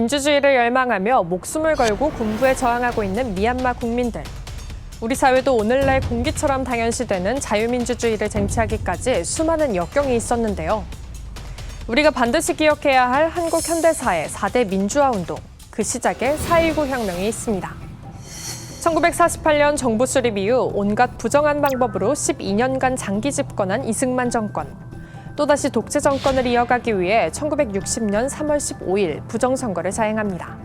민주주의를 열망하며 목숨을 걸고 군부에 저항하고 있는 미얀마 국민들. 우리 사회도 오늘날 공기처럼 당연시되는 자유민주주의를 쟁취하기까지 수많은 역경이 있었는데요. 우리가 반드시 기억해야 할 한국 현대사의 4대 민주화운동, 그 시작에 4.19 혁명이 있습니다. 1948년 정부 수립 이후 온갖 부정한 방법으로 12년간 장기 집권한 이승만 정권. 또다시 독재 정권을 이어가기 위해 1960년 3월 15일 부정선거를 자행합니다.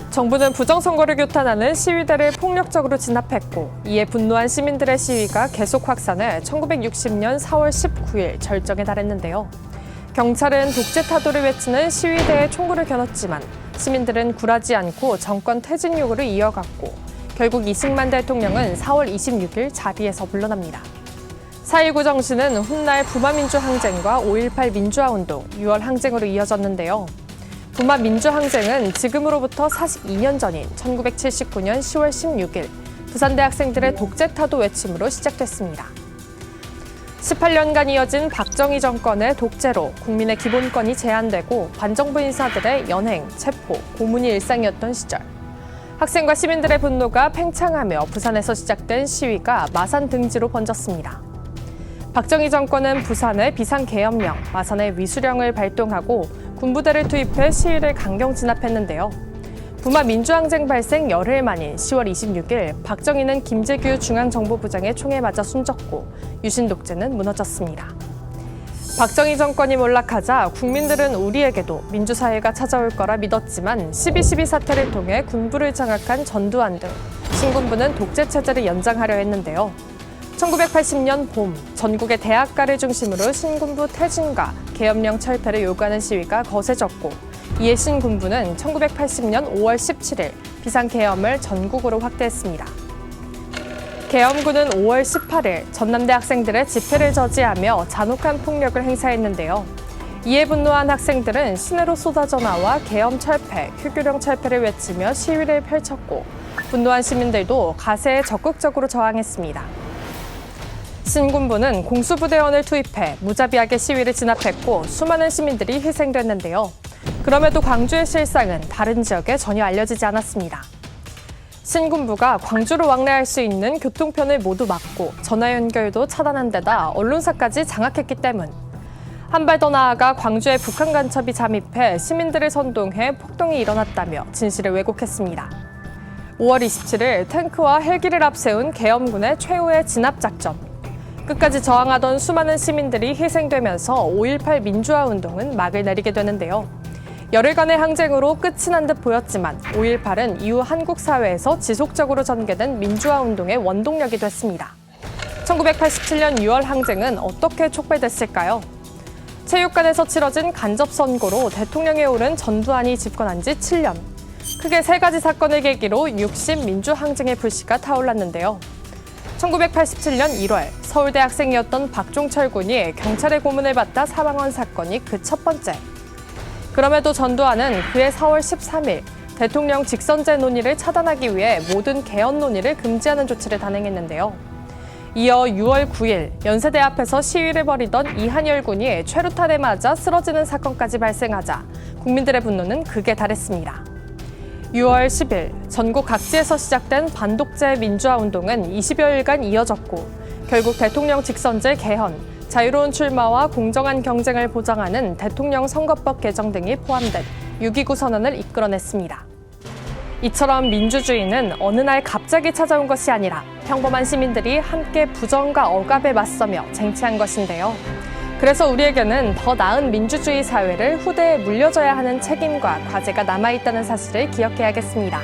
정부는 부정선거를 규탄하는 시위대를 폭력적으로 진압했고, 이에 분노한 시민들의 시위가 계속 확산해 1960년 4월 19일 절정에 달했는데요. 경찰은 독재 타도를 외치는 시위대에 총구를 겨눴지만 시민들은 굴하지 않고 정권 퇴진 요구를 이어갔고, 결국 이승만 대통령은 4월 26일 자리에서 물러납니다. 4.19 정신은 훗날 부마민주항쟁과 5.18 민주화운동, 6월 항쟁으로 이어졌는데요. 부마민주항쟁은 지금으로부터 42년 전인 1979년 10월 16일 부산대 학생들의 독재타도 외침으로 시작됐습니다. 18년간 이어진 박정희 정권의 독재로 국민의 기본권이 제한되고 반정부 인사들의 연행, 체포, 고문이 일상이었던 시절. 학생과 시민들의 분노가 팽창하며 부산에서 시작된 시위가 마산 등지로 번졌습니다. 박정희 정권은 부산에 비상계엄령, 마산에 위수령을 발동하고 군부대를 투입해 시위를 강경 진압했는데요. 부마 민주항쟁 발생 열흘 만인 10월 26일 박정희는 김재규 중앙정보부장의 총에 맞아 숨졌고 유신 독재는 무너졌습니다. 박정희 정권이 몰락하자 국민들은 우리에게도 민주사회가 찾아올 거라 믿었지만 12.12 사태를 통해 군부를 장악한 전두환 등 신군부는 독재체제를 연장하려 했는데요. 1980년 봄, 전국의 대학가를 중심으로 신군부 퇴진과 계엄령 철폐를 요구하는 시위가 거세졌고, 이에 신군부는 1980년 5월 17일 비상계엄을 전국으로 확대했습니다. 계엄군은 5월 18일 전남대 학생들의 집회를 저지하며 잔혹한 폭력을 행사했는데요. 이에 분노한 학생들은 시내로 쏟아져 나와 계엄 철폐, 휴교령 철폐를 외치며 시위를 펼쳤고, 분노한 시민들도 가세에 적극적으로 저항했습니다. 신군부는 공수부대원을 투입해 무자비하게 시위를 진압했고 수많은 시민들이 희생됐는데요. 그럼에도 광주의 실상은 다른 지역에 전혀 알려지지 않았습니다. 신군부가 광주로 왕래할 수 있는 교통편을 모두 막고 전화 연결도 차단한 데다 언론사까지 장악했기 때문. 한 발 더 나아가 광주에 북한 간첩이 잠입해 시민들을 선동해 폭동이 일어났다며 진실을 왜곡했습니다. 5월 27일 탱크와 헬기를 앞세운 계엄군의 최후의 진압작전. 끝까지 저항하던 수많은 시민들이 희생되면서 5.18 민주화운동은 막을 내리게 되는데요. 열흘간의 항쟁으로 끝이 난 듯 보였지만 5.18은 이후 한국 사회에서 지속적으로 전개된 민주화운동의 원동력이 됐습니다. 1987년 6월 항쟁은 어떻게 촉발됐을까요? 체육관에서 치러진 간접선거로 대통령에 오른 전두환이 집권한 지 7년. 크게 3가지 사건을 계기로 6심 민주항쟁의 불씨가 타올랐는데요. 1987년 1월 서울대 학생이었던 박종철 군이 경찰의 고문을 받다 사망한 사건이 그 첫 번째. 그럼에도 전두환은 그해 4월 13일 대통령 직선제 논의를 차단하기 위해 모든 개헌 논의를 금지하는 조치를 단행했는데요. 이어 6월 9일 연세대 앞에서 시위를 벌이던 이한열 군이 최루탄에 맞아 쓰러지는 사건까지 발생하자 국민들의 분노는 극에 달했습니다. 6월 10일 전국 각지에서 시작된 반독재 민주화운동은 20여일간 이어졌고 결국 대통령 직선제 개헌, 자유로운 출마와 공정한 경쟁을 보장하는 대통령 선거법 개정 등이 포함된 6.29 선언을 이끌어냈습니다. 이처럼 민주주의는 어느 날 갑자기 찾아온 것이 아니라 평범한 시민들이 함께 부정과 억압에 맞서며 쟁취한 것인데요. 그래서 우리에게는 더 나은 민주주의 사회를 후대에 물려줘야 하는 책임과 과제가 남아있다는 사실을 기억해야겠습니다.